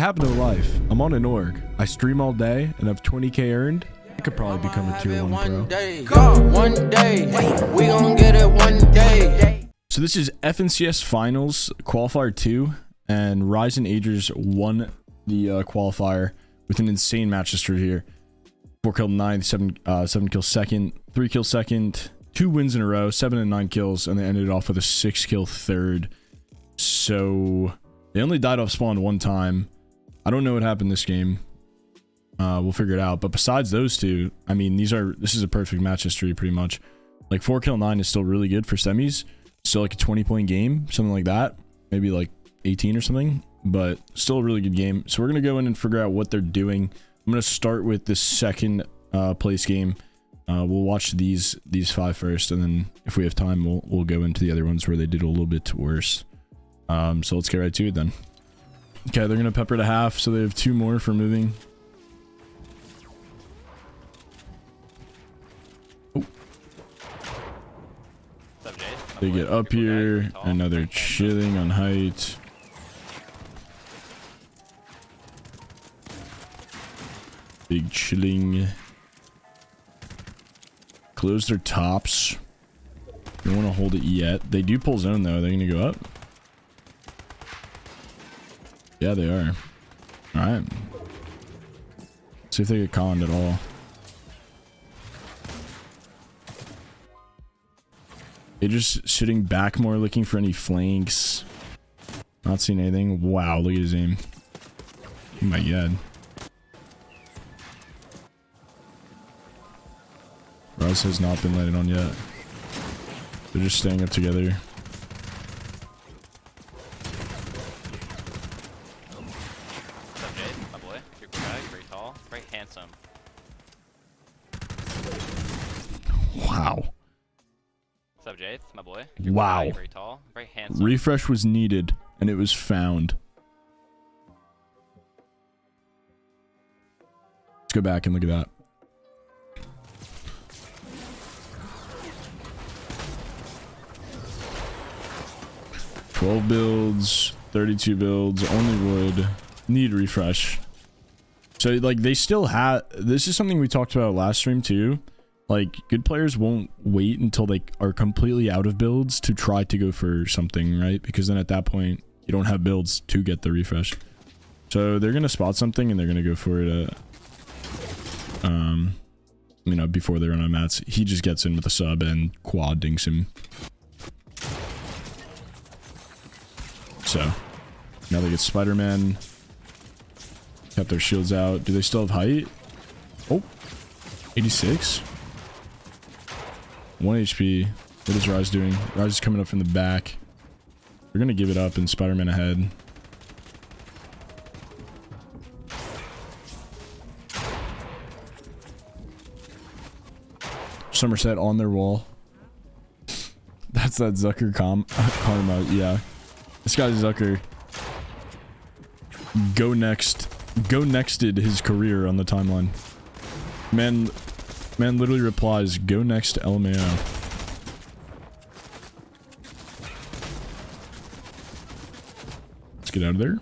have no life. I'm on an org. I stream all day and have 20K earned. I could probably become a tier 1 pro. One day, we gon' get it one day. So this is FNCS Finals Qualifier 2, and Ryzen Agers won the qualifier with an insane match history here. 4 kill 9, 7 kill second, 3 kill second, 2 wins in a row, 7 and 9 kills, and they ended off with a 6 kill third. So they only died off spawn one time. I don't know what happened this game. We'll figure it out. But besides those two, I mean, this is a perfect match history pretty much. Like 4 kill 9 is still really good for semis. Still like a 20-point game, something like that. Maybe like 18 or something, but still a really good game. So we're going to go in and figure out what they're doing. I'm going to start with the second place game. We'll watch these 5 first, and then if we have time, we'll go into the other ones where they did a little bit worse. So let's get right to it then. Okay, they're going to pepper to half, so they have 2 more for moving. Oh. They get up here, and now they're chilling on height. Big chilling. Close their tops. They don't want to hold it yet. They do pull zone though. They're going to go up. Yeah, they are. Alright. See if they get conned at all. They're just sitting back more, looking for any flanks. Not seeing anything. Wow, look at his aim. Oh my god. Russ has not been letting on yet. They're just staying up together. What's up, Jayth, my boy? You're a guy, very tall, very handsome. Wow. What's up, Jayth, my boy? Wow. Very tall, very handsome. Refresh was needed, and it was found. Let's go back and look at that. Builds, 32 builds, only wood, need refresh. So like they still have, this is something we talked about last stream too. Like good players won't wait until they are completely out of builds to try to go for something, right? Because then at that point you don't have builds to get the refresh. So they're gonna spot something and they're gonna go for it. You know, before they run on mats, he just gets in with a sub and quad dinks him. So now they get Spider-Man. Kept their shields out. Do they still have height? Oh, 86. 1 HP. What is Rise doing? Rise is coming up from the back. We're gonna give it up and Spider-Man ahead. Somerset on their wall. That's that Zucker karma. Yeah. This guy's Zucker. Go nexted his career on the timeline. Man literally replies, go next LMAO. Let's get out of there.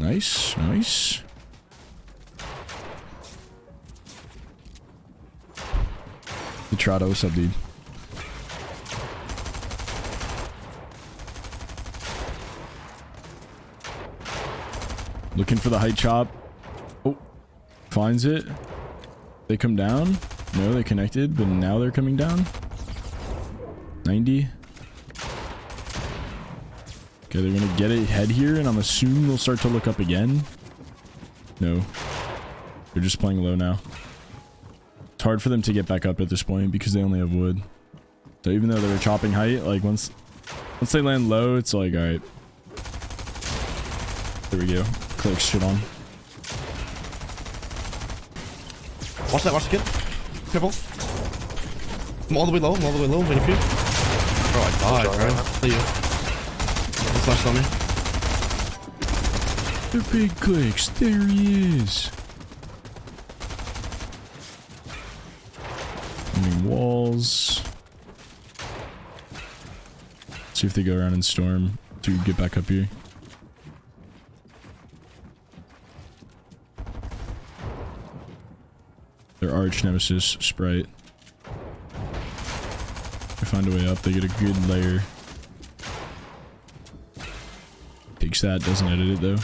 Nice, nice. Hey Trado, what's up, dude? Looking for the height chop. Oh, finds it. They come down. No, they connected, but now they're coming down. 90. Okay, they're gonna get it head here, and I'm assuming they'll start to look up again. No. They're just playing low now. It's hard for them to get back up at this point because they only have wood. So even though they were chopping height, like once they land low, it's like, alright. There we go. Click shit on. Watch that, watch the kid. Careful. I'm all the way low, waiting for you. Bro, I died, bro. See you. He flashed on me. The big clicks, there he is. Walls. See if they go around and storm to get back up here. arch nemesis Sprite. They find a way up, they get a good layer. Takes that, doesn't edit it though.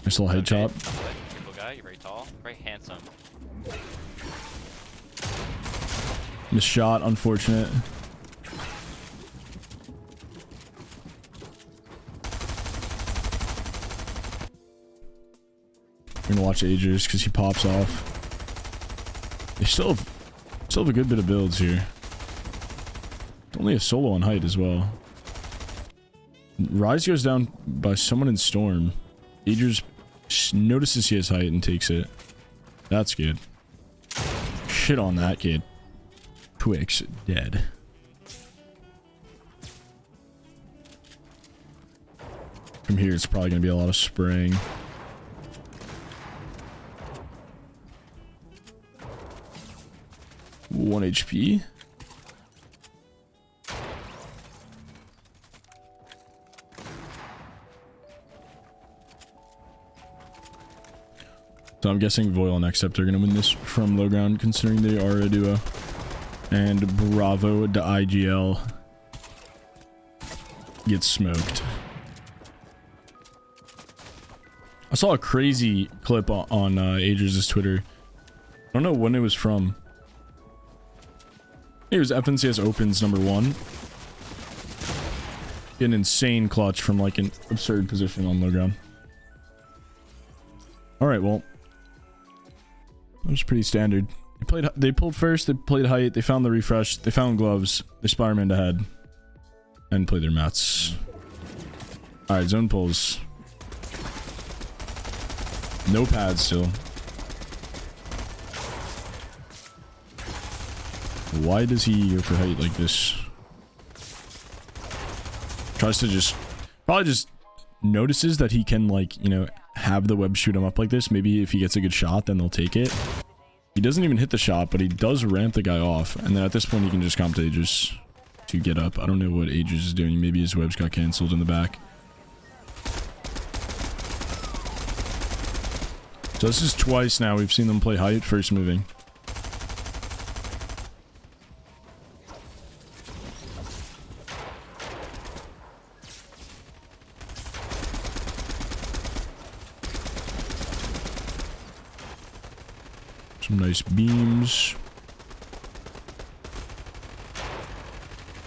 Nice little head chop. Beautiful guy, you're very tall, very handsome. Missed shot, unfortunate. We're gonna watch Agers because he pops off. They still have a good bit of builds here. Only a solo on height as well. Rise goes down by someone in Storm. Agers notices he has height and takes it. That's good. Shit on that kid. Twix dead. From here, it's probably gonna be a lot of spraying. One HP. So I'm guessing Voil and Accept are going to win this from low ground, considering they are a duo. And bravo to IGL. Gets smoked. I saw a crazy clip on Agers' Twitter. I don't know when it was from. It was FNCS Opens #1. An insane clutch from like an absurd position on low ground. Alright, well. That was pretty standard. They pulled first, they played height, they found the refresh, they found gloves, they Spider-Man ahead. And played their mats. Alright, zone pulls. No pads still. Why does he go for height like this? Tries to probably just notices that he can, like, you know, have the web shoot him up like this. Maybe if he gets a good shot, then they'll take it. He doesn't even hit the shot, but he does ramp the guy off. And then at this point, he can just comp to Aegis to get up. I don't know what Aegis is doing. Maybe his webs got canceled in the back. So this is twice now we've seen them play height first moving. Some nice beams.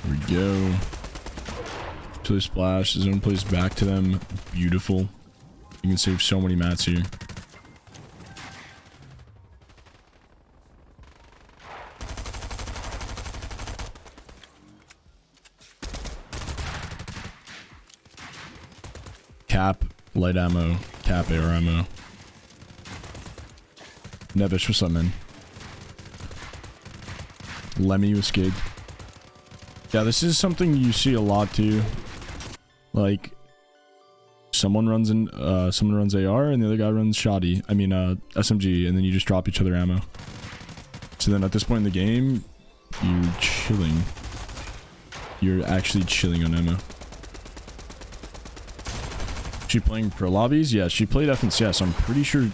There we go. To the splash. The zone plays back to them. Beautiful. You can save so many mats here. Cap, light ammo, cap air ammo. Nevish, what's up, man? Lemmy was good. Yeah, this is something you see a lot too. Like, someone runs AR and the other guy runs shoddy. I mean, SMG, and then you just drop each other ammo. So then at this point in the game, you're chilling. You're actually chilling on ammo. She playing pro lobbies? Yeah, she played FNCS. I'm pretty sure.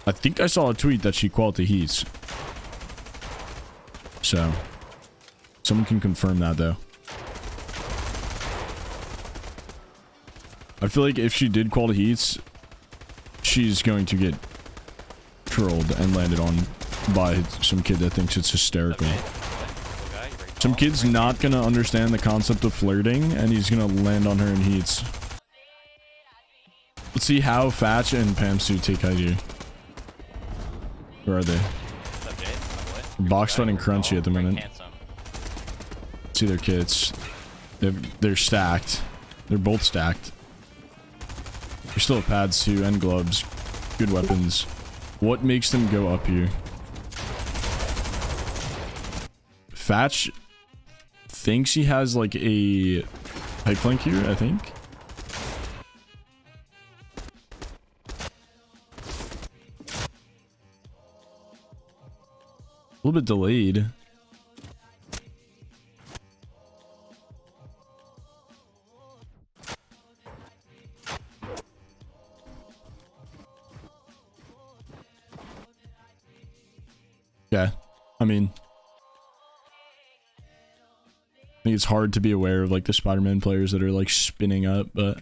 I think I saw a tweet that she quality heats. So, someone can confirm that though. I feel like if she did quality heats, she's going to get trolled and landed on by some kid that thinks it's hysterical. Some kid's not gonna understand the concept of flirting, and he's gonna land on her in heats. Let's see how Fatch and Pamsu take height here. Where are they? Box fighting Crunchy at the moment. See their kits. They're stacked. They're both stacked. They still have pads too and gloves. Good weapons. What makes them go up here? Fatch thinks he has like a pipe flank here, I think. A little bit delayed. Yeah, I mean, I think it's hard to be aware of like the Spider-Man players that are like spinning up, but I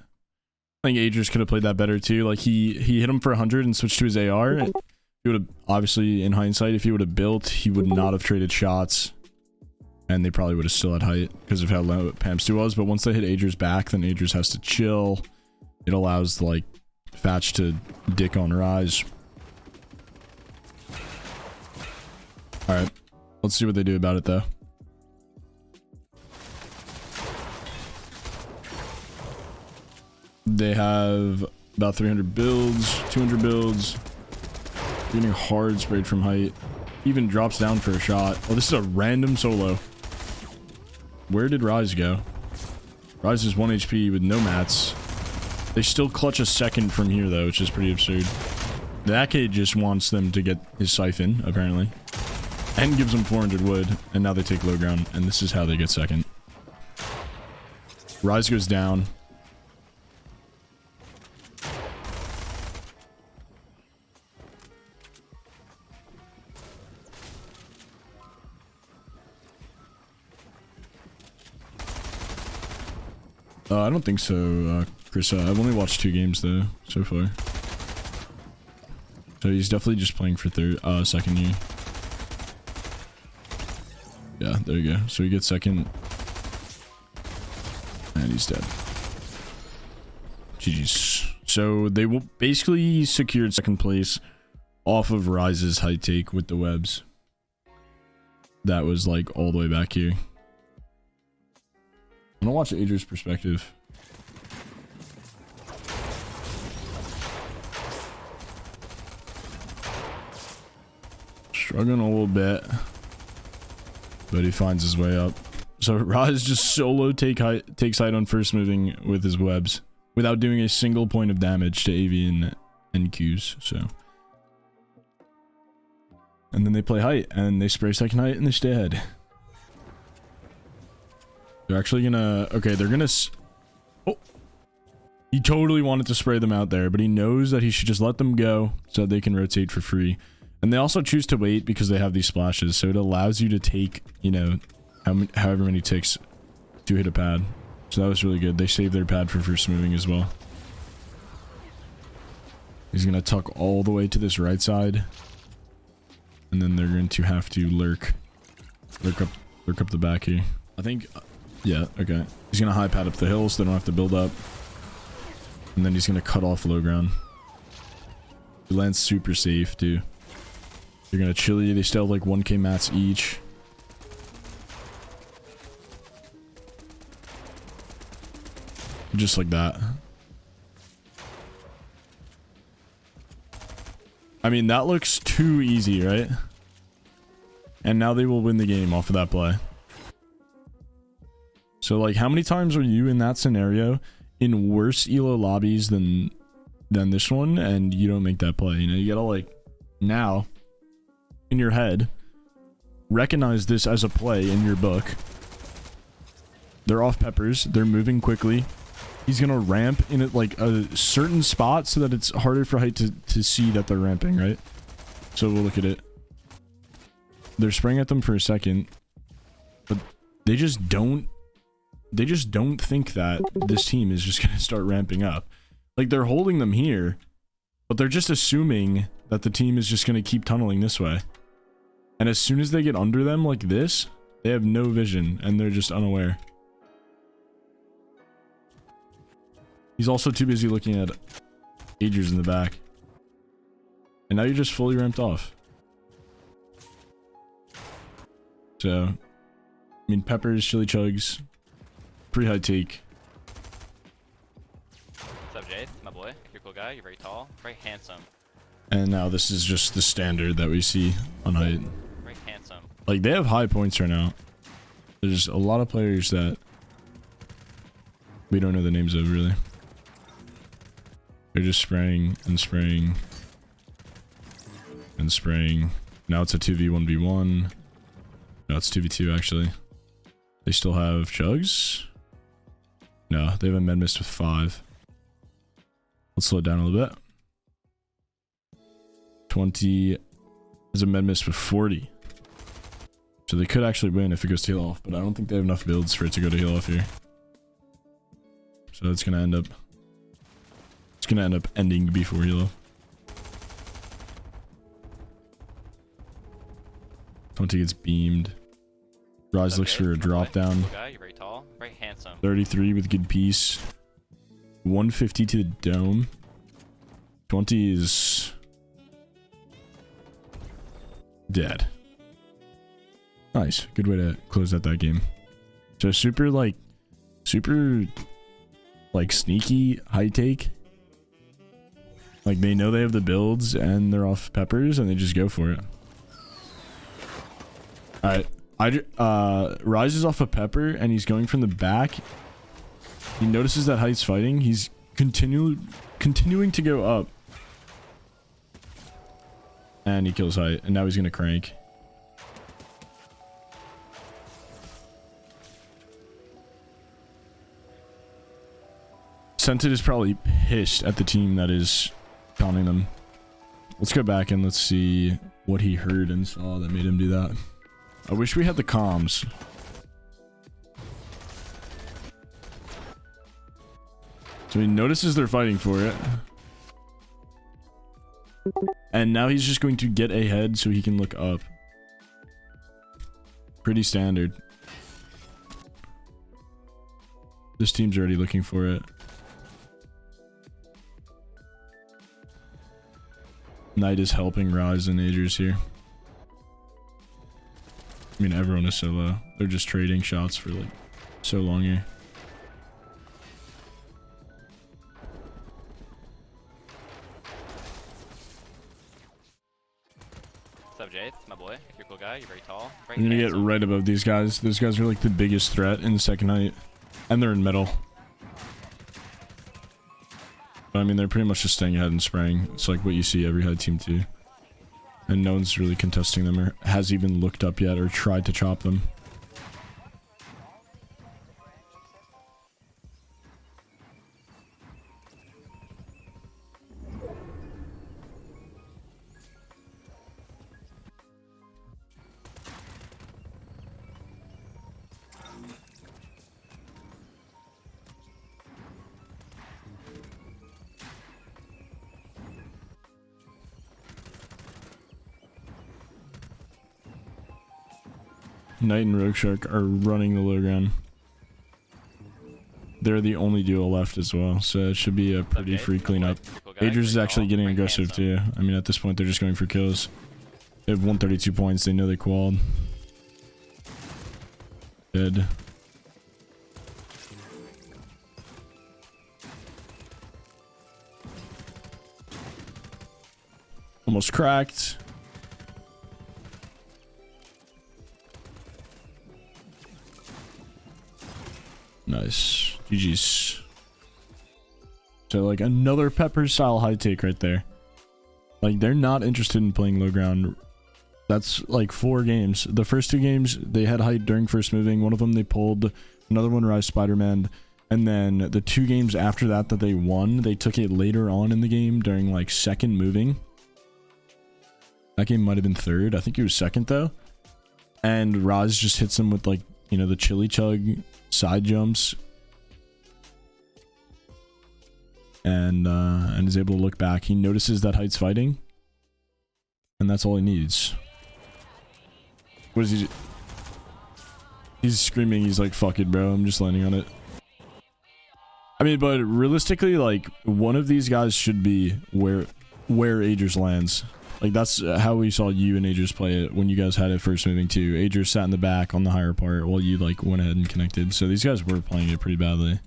think Agers could have played that better too. Like he hit him for 100 and switched to his AR. He would have, obviously in hindsight, if he would have built, he would not have traded shots, and they probably would have still had height because of how low Pam's 2 was. But once they hit Agers back, then Agers has to chill. It allows like Fatch to dick on Rise. All right, let's see what they do about it though. They have about 300 builds, 200 builds. Getting hard sprayed from height. Even drops down for a shot. Oh, this is a random solo. Where did Rise go? Rise is 1 HP with no mats. They still clutch a second from here though, which is pretty absurd. The Akade just wants them to get his siphon, apparently. And gives them 400 wood. And now they take low ground. And this is how they get second. Rise goes down. I don't think so, Chris. I've only watched 2 games though so far. So he's definitely just playing for second year. Yeah, there you go. So he gets second. And he's dead. GG's. So they will basically secured second place off of Rise's high take with the webs. That was like all the way back here. I'm gonna watch Adrian's perspective. Struggling a little bit, but he finds his way up. So Rise just solo takes height on first moving with his webs without doing a single point of damage to AV and Qs. So, and then they play height and they spray second height and they stay ahead. They're actually gonna... Okay, they're gonna... Oh! He totally wanted to spray them out there, but he knows that he should just let them go so they can rotate for free. And they also choose to wait because they have these splashes, so it allows you to take, you know, however many ticks to hit a pad. So that was really good. They saved their pad for first moving as well. He's gonna tuck all the way to this right side. And then they're going to have to lurk up the back here. I think... Yeah, okay. He's gonna high pad up the hill so they don't have to build up. And then he's gonna cut off low ground. He lands super safe, too. They're gonna chill you. They still have like 1k mats each. Just like that. I mean, that looks too easy, right? And now they will win the game off of that play. So, like, how many times are you in that scenario in worse ELO lobbies than this one, and you don't make that play? You know, you gotta, like, now, in your head, recognize this as a play in your book. They're off peppers. They're moving quickly. He's gonna ramp in at, like, a certain spot so that it's harder for height to see that they're ramping, right? So we'll look at it. They're spraying at them for a second, but they just don't think that this team is just going to start ramping up. Like, they're holding them here, but they're just assuming that the team is just going to keep tunneling this way. And as soon as they get under them like this, they have no vision, and they're just unaware. He's also too busy looking at Agers in the back. And now you're just fully ramped off. So, I mean, peppers, chili chugs... Pretty high take. What's up, Jayth? My boy. You're a cool guy. You're very tall. Very handsome. And now this is just the standard that we see on height. Very handsome. Like, they have high points right now. There's a lot of players that we don't know the names of, really. They're just spraying and spraying and spraying. Now it's a 2v1v1. No, it's 2v2, actually. They still have chugs? No, they have a med mist with 5. Let's slow it down a little bit. 20 has a med mist with 40. So they could actually win if it goes to heal off, but I don't think they have enough builds for it to go to heal off here. So it's gonna end up ending before heal off. 20 gets beamed. Rise looks for a drop down. Guy, you're very tall, very handsome. 33 with good piece. 150 to the dome. 20 is dead. Nice. Good way to close out that game. So super sneaky high take. Like they know they have the builds and they're off peppers and they just go for it. Alright. Rise is off a pepper and he's going from the back. He notices that Height's fighting. He's continuing to go up. And he kills Height. And now he's gonna crank. Scented is probably pissed at the team that is taunting them. Let's go back and let's see what he heard and saw that made him do that. I wish we had the comms. So he notices they're fighting for it. And now he's just going to get ahead so he can look up. Pretty standard. This team's already looking for it. Knight is helping Rise and Agers here. I mean, everyone is so low. They're just trading shots for like so long here. What's up, Jayth? My boy. You're a cool guy. You're very tall. Very I'm gonna get handsome. right above these guys. Those guys are like the biggest threat in the second night. And they're in middle. But I mean, they're pretty much just staying ahead and spraying. It's like what you see every high team do. And no one's really contesting them or has even looked up yet or tried to chop them. Knight and Rogue Shark are running the low ground. They're the only duo left as well, so it should be a pretty free cleanup. Agers is actually getting aggressive too. I mean, at this point, they're just going for kills. They have 132 points. They know they qualled. Dead. Almost cracked. Nice. GG's. So like another Pepper style high take right there. Like they're not interested in playing low ground. That's like 4 games. The first 2 games they had height during first moving. One of them they pulled. Another one Rise Spider-Man. And then the 2 games after that they won, they took it later on in the game during like second moving. That game might have been third. I think it was second though. And Raz just hits them with like, you know, the chili chug side jumps. And is able to look back. He notices that Height's fighting. And that's all he needs. What is he? He's screaming. He's like, fuck it, bro. I'm just landing on it. I mean, but realistically, like, one of these guys should be where Agers lands. Like, that's how we saw you and Agers play it when you guys had it first moving too. Agers sat in the back on the higher part while you, like, went ahead and connected. So these guys were playing it pretty badly.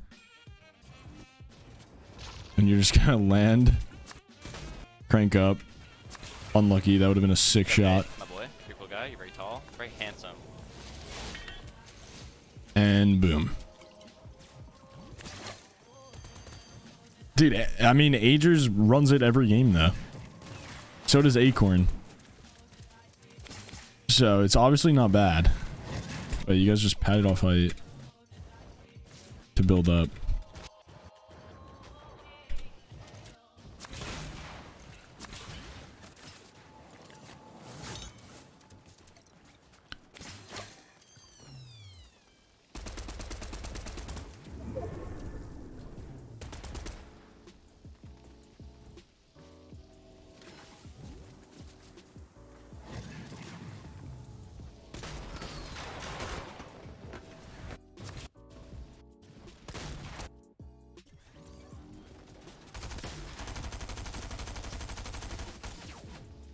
And you're just gonna land, crank up. Unlucky. That would have been a sick shot. My boy, you're a cool guy. You're very tall, very handsome. And boom. Dude, I mean, Agers runs it every game, though. So does Acorn. So, it's obviously not bad. But you guys just padded off height to build up.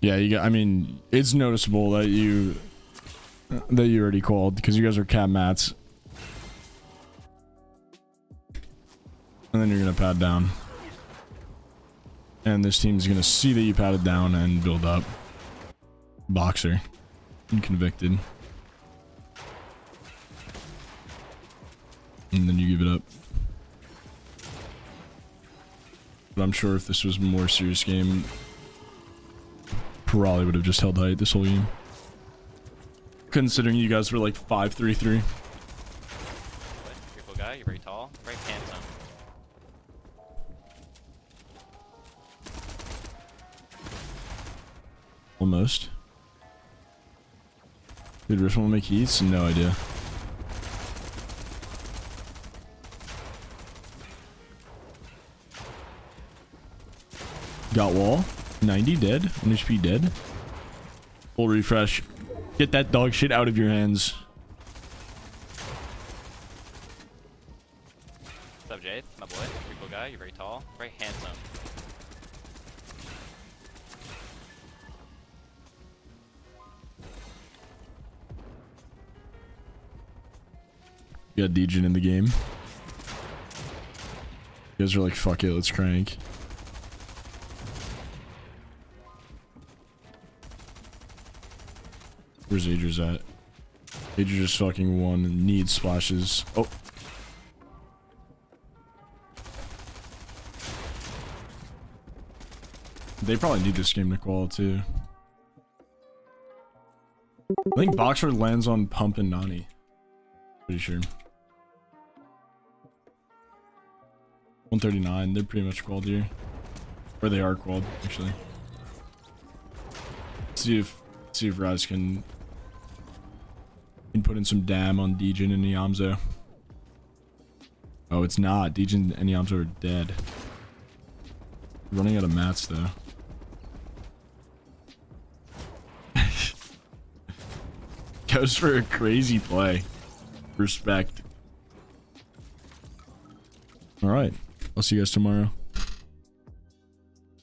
Yeah, you got. I mean, it's noticeable that you already called because you guys are cat mats, and then you're gonna pad down, and this team's gonna see that you padded down and build up. Boxer, and convicted, and then you give it up. But I'm sure if this was a more serious game, probably would have just held height this whole game. Considering you guys were like 5-3-3. You're a cool guy. You're very tall. Very handsome. Almost. Did Rich want to make heats? No idea. Got wall. 90 dead. 1 HP dead. Full refresh. Get that dog shit out of your hands. What's up, Jayth? My boy. You're a cool guy. You're very tall. Very handsome. You got Degen in the game. You guys are like, fuck it, let's crank. Where's Adri's at? Adri just fucking won and needs splashes. Oh. They probably need this game to qual too. I think Boxer lands on Pump and Nani. Pretty sure. 139, they're pretty much qualled here. Or they are qualled, actually. See if Raz can put in some dam on Degen and Niamzo. Oh, it's not. Degen and Niamzo are dead. Running out of mats though. Goes for a crazy play. Respect. Alright. I'll see you guys tomorrow.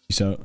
Peace out.